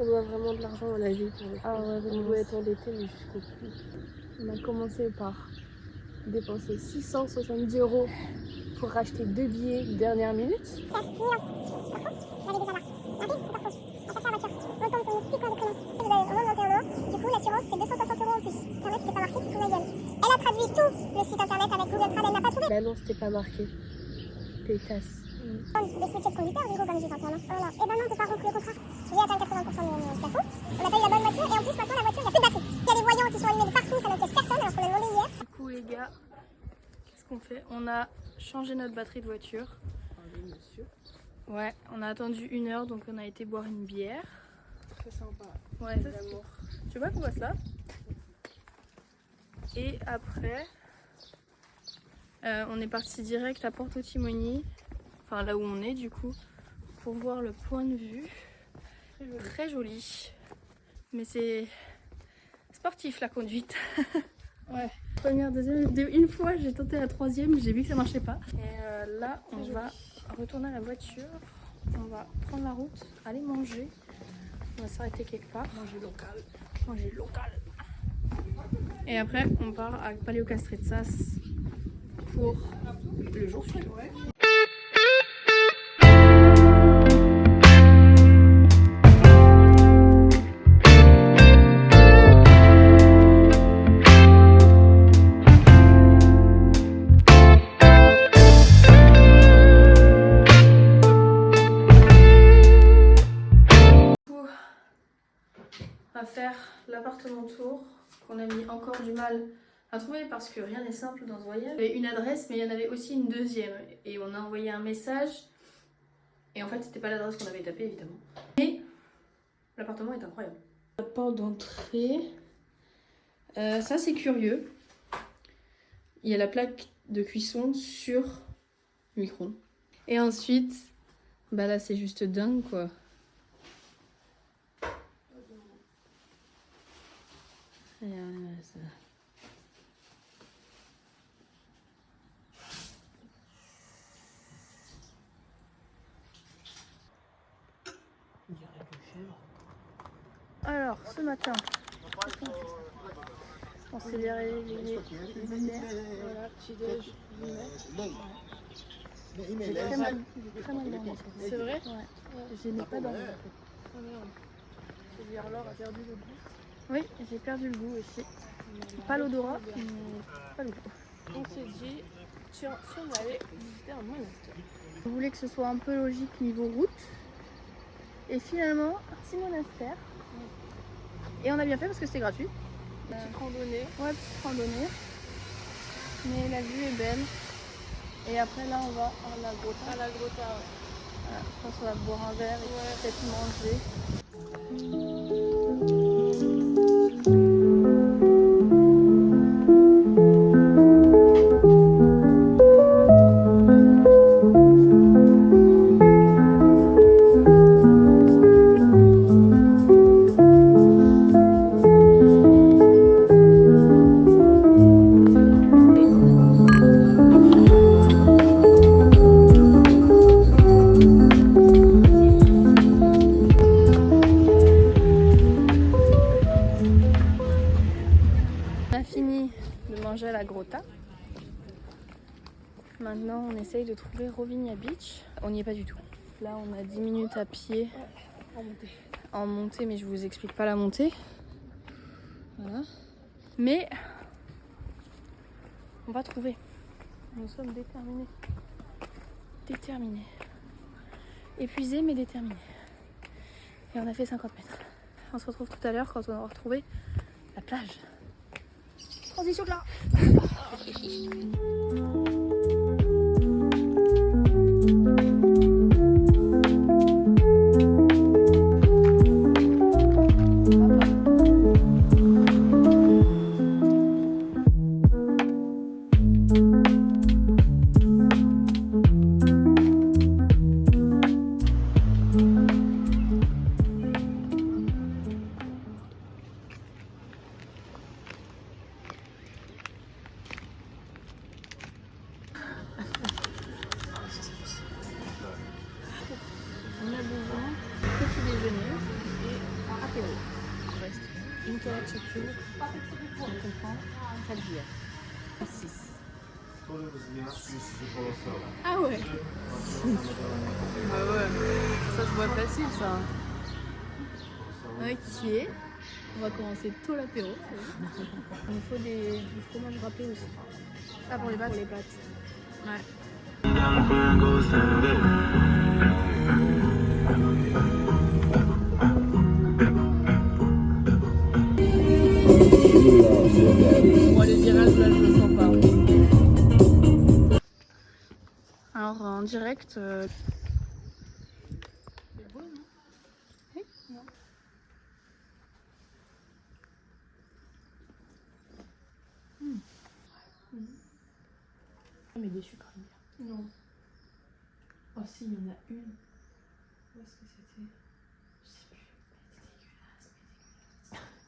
doit vraiment de l'argent à la vie. Ah ouais, on doit être endetté, mais jusqu'au cul. On a commencé par dépenser 670 € pour racheter 2 billets dernière minute. Du coup, l'assurance, c'est 260 € en plus. Internet, c'était pas marqué, tu fous ma gueule. Elle a traduit tout le site internet avec Google Trad, elle n'a pas trouvé. Bah non, c'était pas marqué. Pétasse. Le switcher de conducteur, du coup, comme j'ai 21 ans. Voilà. Et ben non, t'es pas conclu le contrat. J'ai atteint 80% de mon plafond. On n'a pas eu la bonne voiture, et en plus, maintenant, la voiture, il n'y a plus de batterie. Il y a des voyants qui sont allumés de partout, ça n'inquiète personne, alors qu'on l'a demandé hier. Du coup, les gars, qu'est-ce qu'on fait? On a changé notre batterie de voiture. Ouais, on a attendu 1 heure, donc on a été boire une bière. Très sympa. Ouais, ça c'est... Tu vois qu'on voit cela. Et après, on est parti direct à Porto Timoni, enfin là où on est du coup, pour voir le point de vue. Très joli. Mais c'est sportif la conduite. Ouais. Première, deuxième, une fois j'ai tenté la troisième, j'ai vu que ça marchait pas. Et là, on va retourner à la voiture, on va prendre la route, aller manger. On va s'arrêter quelque part. Manger local. Manger local. Et après, on part à Paleocastrezas pour le jour suivant. On va faire l'appartement tour qu'on a mis encore du mal à trouver parce que rien n'est simple dans ce voyage. Il y avait une adresse mais il y en avait aussi une deuxième et on a envoyé un message et en fait c'était pas l'adresse qu'on avait tapée évidemment. Mais l'appartement est incroyable. La porte d'entrée, ça c'est curieux. Il y a la plaque de cuisson sur le micro-ondes. Et ensuite, bah là c'est juste dingue quoi. Ça. Alors, ce matin, on s'est réveillé. Voilà, petit déj. J'ai très mal dormi. C'est vrai? Ouais. Je n'ai pas dormi en fait. Oh merde. J'ai dit alors a perdu le goût. Oui, j'ai perdu le goût aussi. Pas l'odorat, mais pas le goût. On s'est dit, si on allait visiter un monastère. Je voulais que ce soit un peu logique niveau route. Et finalement, un petit monastère. Et on a bien fait parce que c'était gratuit. Petite randonnée. Ouais, petite randonnée. Mais la vue est belle. Et après là, on va à la Grota. À la Grota, ouais. Voilà, je pense qu'on va boire un verre et peut-être manger. À la Grota. Maintenant on essaye de trouver Rovinja Beach. On n'y est pas du tout. Là on a 10 minutes à pied en montée, mais je vous explique pas la montée. Voilà. Mais on va trouver. Nous sommes déterminés. Déterminés. Épuisés mais déterminés. Et on a fait 50 mètres. On se retrouve tout à l'heure quand on aura retrouvé la plage. Transition là. l'apéro. Il reste une canette chacune. On comprend 4 bières. 6. Ah ouais. Bah ouais, ça se voit facile ça. Ok. On va commencer tôt l'apéro. Il nous faut du fromage râpé aussi. Ah pour les pâtes. Pour les pâtes. Ouais. Bon, les virages là, je le sens pas. Alors en direct. C'est beau, non? Oui. Non. Mais déçu quand même. Non. Oh si, il y en a une. Où est-ce que c'était? Je sais plus. Elle était dégueulasse, mais dégueulasse.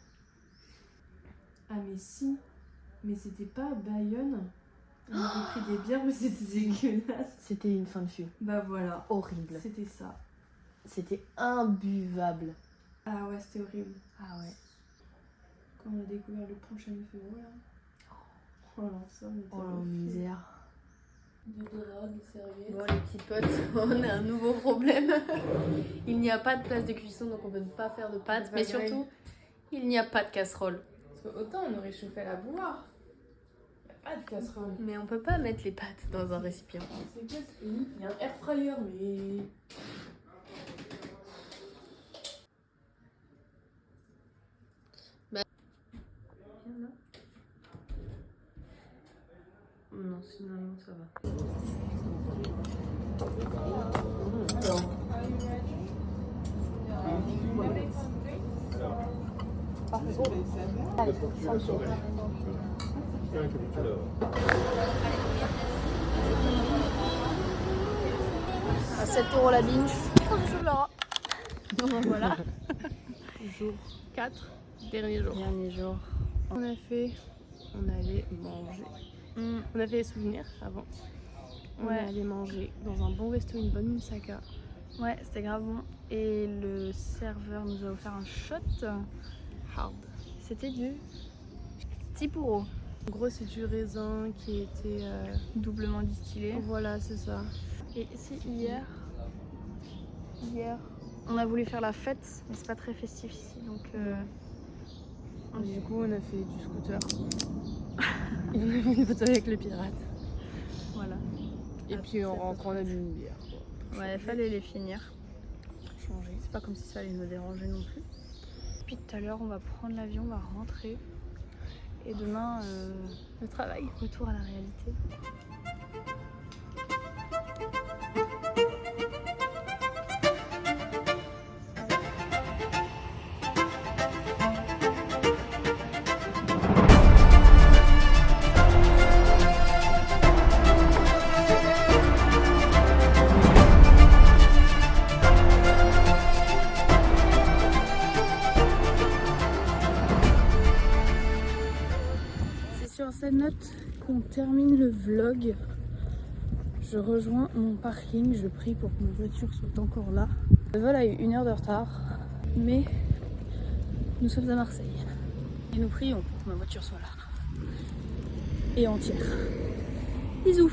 Ah mais si. Mais c'était pas Bayonne. On avait pris des bières mais c'était dégueulasse. C'était une fin de fût. Bah voilà. Horrible. C'était ça. C'était imbuvable. Ah ouais, c'était horrible. Ah ouais. Quand on a découvert le prochain féro là. Oh là, ça on était Oh la au feu. misère. Des draps, des serviettes. Bon les petits potes, on a un nouveau problème. Il n'y a pas de place de cuisson donc on peut pas faire de pâtes. Mais surtout, il n'y a pas de casserole. Parce que autant on aurait chauffé à la bouilloire. Y a pas de casserole. Mais on peut pas mettre les pâtes dans un récipient. C'est quoi ce pays? Il y a un air fryer mais... Non, sinon ça va. À 7 € la binge. Bonjour Laura. Donc voilà. Jour 4, dernier jour. Dernier jour. On allait manger. On a fait les souvenirs avant. On Ouais. est allé manger dans un bon resto, une bonne moussaka. Ouais, c'était grave bon. Et le serveur nous a offert un shot. Hard. C'était du Tipuro, En gros, c'est du raisin qui était... doublement distillé. Voilà, c'est ça. Et si hier, on a voulu faire la fête, mais c'est pas très festif ici, donc Et du coup, on a fait du scooter. Et on a fait une photo avec le pirate. voilà. Et puis en rentrant, on a bu une bière. Quoi. Ouais, fallait les finir. Changer. C'est pas comme si ça allait nous déranger non plus. Puis tout à l'heure, on va prendre l'avion, on va rentrer. Et demain, le travail, retour à la réalité. C'est sur cette note qu'on termine le vlog. Je rejoins mon parking, je prie pour que ma voiture soit encore là. Le vol a eu 1 heure de retard, mais nous sommes à Marseille. Et nous prions pour que ma voiture soit là. Et entière. Bisous.